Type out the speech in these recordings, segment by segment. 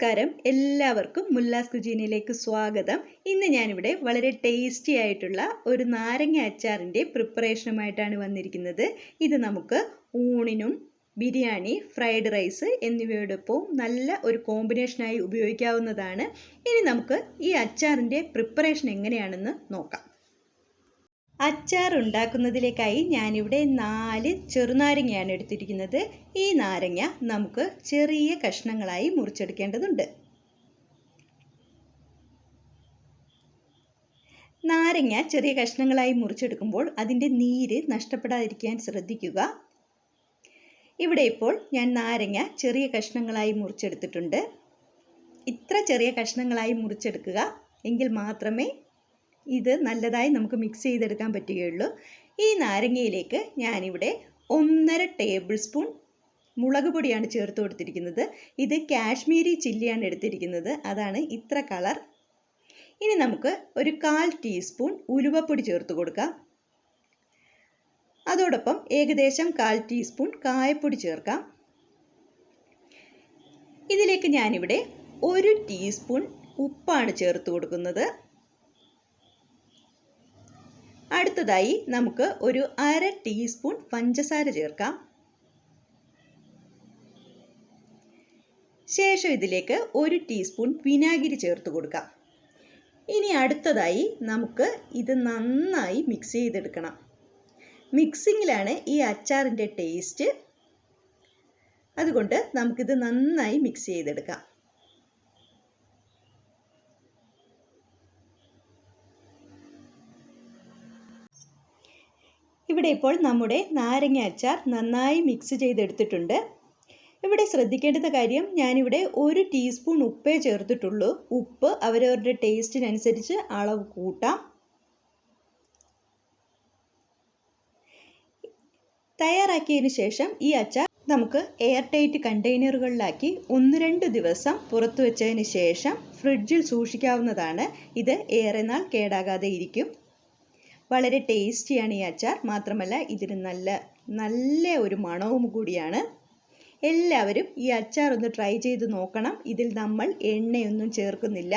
നമസ്കാരം, എല്ലാവർക്കും മുല്ലാസ് കുജീനയിലേക്ക് സ്വാഗതം. ഇന്ന് ഞാനിവിടെ വളരെ ടേസ്റ്റി ആയിട്ടുള്ള ഒരു നാരങ്ങ അച്ചാറിൻ്റെ പ്രിപ്പറേഷനുമായിട്ടാണ് വന്നിരിക്കുന്നത്. ഇത് നമുക്ക് ഊണിനും ബിരിയാണി, ഫ്രൈഡ് റൈസ് എന്നിവയോടൊപ്പം നല്ല ഒരു കോമ്പിനേഷനായി ഉപയോഗിക്കാവുന്നതാണ്. ഇനി നമുക്ക് ഈ അച്ചാറിൻ്റെ പ്രിപ്പറേഷൻ എങ്ങനെയാണെന്ന് നോക്കാം. അച്ചാർ ഉണ്ടാക്കുന്നതിലേക്കായി ഞാനിവിടെ 4 ചെറുനാരങ്ങയാണ് എടുത്തിരിക്കുന്നത്. ഈ നാരങ്ങ നമുക്ക് ചെറിയ കഷ്ണങ്ങളായി മുറിച്ചെടുക്കേണ്ടതുണ്ട്. നാരങ്ങ ചെറിയ കഷ്ണങ്ങളായി മുറിച്ചെടുക്കുമ്പോൾ അതിൻ്റെ നീര് നഷ്ടപ്പെടാതിരിക്കാൻ ശ്രദ്ധിക്കുക. ഇവിടെ ഇപ്പോൾ ഞാൻ നാരങ്ങ ചെറിയ കഷ്ണങ്ങളായി മുറിച്ചെടുത്തിട്ടുണ്ട്. ഇത്ര ചെറിയ കഷ്ണങ്ങളായി മുറിച്ചെടുക്കുക, എങ്കിൽ മാത്രമേ ഇത് നല്ലതായി നമുക്ക് മിക്സ് ചെയ്തെടുക്കാൻ പറ്റുകയുള്ളൂ. ഈ നാരങ്ങയിലേക്ക് ഞാനിവിടെ 1.5 ടേബിൾ സ്പൂൺ മുളക് പൊടിയാണ് ചേർത്ത് കൊടുത്തിരിക്കുന്നത്. ഇത് കാശ്മീരി ചില്ലിയാണ് എടുത്തിരിക്കുന്നത്, അതാണ് ഇത്ര കളർ. ഇനി നമുക്ക് ഒരു 1/4 ടീസ്പൂൺ ഉലുവപ്പൊടി ചേർത്ത് കൊടുക്കാം. അതോടൊപ്പം ഏകദേശം 1/4 ടീസ്പൂൺ കായപ്പൊടി ചേർക്കാം. ഇതിലേക്ക് ഞാനിവിടെ 1 ടീസ്പൂൺ ഉപ്പാണ് ചേർത്ത് കൊടുക്കുന്നത്. അടുത്തതായി നമുക്ക് ഒരു 1/2 ടീസ്പൂൺ പഞ്ചസാര ചേർക്കാം. ശേഷം ഇതിലേക്ക് 1 ടീസ്പൂൺ വിനാഗിരി ചേർത്ത് കൊടുക്കാം. ഇനി അടുത്തതായി നമുക്ക് ഇത് നന്നായി മിക്സ് ചെയ്തെടുക്കണം. മിക്സിങ്ങിലാണ് ഈ അച്ചാറിൻ്റെ ടേസ്റ്റ്. അതുകൊണ്ട് നമുക്കിത് നന്നായി മിക്സ് ചെയ്തെടുക്കാം. ഇവിടെ ഇപ്പോൾ നമ്മുടെ നാരങ്ങ അച്ചാർ നന്നായി മിക്സ് ചെയ്തെടുത്തിട്ടുണ്ട്. ഇവിടെ ശ്രദ്ധിക്കേണ്ട കാര്യം, ഞാനിവിടെ 1 ടീസ്പൂൺ ഉപ്പേ ചേർത്തിട്ടുള്ളൂ. ഉപ്പ് അവരവരുടെ ടേസ്റ്റിനനുസരിച്ച് അളവ് കൂട്ടാം. തയ്യാറാക്കിയതിന് ശേഷം ഈ അച്ചാർ നമുക്ക് എയർ ടൈറ്റ് കണ്ടെയ്നറുകളിലാക്കി 1-2 ദിവസം പുറത്തു വെച്ചതിന് ശേഷം ഫ്രിഡ്ജിൽ സൂക്ഷിക്കാവുന്നതാണ്. ഇത് ഏറെ നാൾ കേടാകാതെ ഇരിക്കും. വളരെ ടേസ്റ്റിയാണ് ഈ അച്ചാർ. മാത്രമല്ല ഇതിന് നല്ല ഒരു മണവും കൂടിയാണ്. എല്ലാവരും ഈ അച്ചാർ ഒന്ന് ട്രൈ ചെയ്ത് നോക്കണം. ഇതിൽ നമ്മൾ എണ്ണയൊന്നും ചേർക്കുന്നില്ല.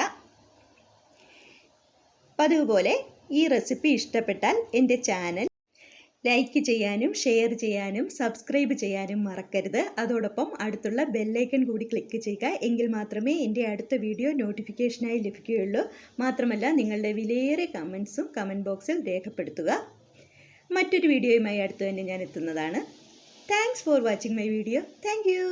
പതിവ് പോലെ ഈ റെസിപ്പി ഇഷ്ടപ്പെട്ടാൽ എൻ്റെ ചാനൽ ലൈക്ക് ചെയ്യാനും ഷെയർ ചെയ്യാനും സബ്സ്ക്രൈബ് ചെയ്യാനും മറക്കരുത്. അതോടൊപ്പം അടുത്തുള്ള ബെല്ലൈക്കൺ കൂടി ക്ലിക്ക് ചെയ്യുക, എങ്കിൽ മാത്രമേ എൻ്റെ അടുത്ത വീഡിയോ നോട്ടിഫിക്കേഷനായി ലഭിക്കുകയുള്ളൂ. മാത്രമല്ല നിങ്ങളുടെ വിലയേറിയ കമൻസും കമൻറ്റ് ബോക്സിൽ രേഖപ്പെടുത്തുക. മറ്റൊരു വീഡിയോയുമായി അടുത്ത് തന്നെ ഞാൻ എത്തുന്നതാണ്. Thanks for watching my video. Thank you.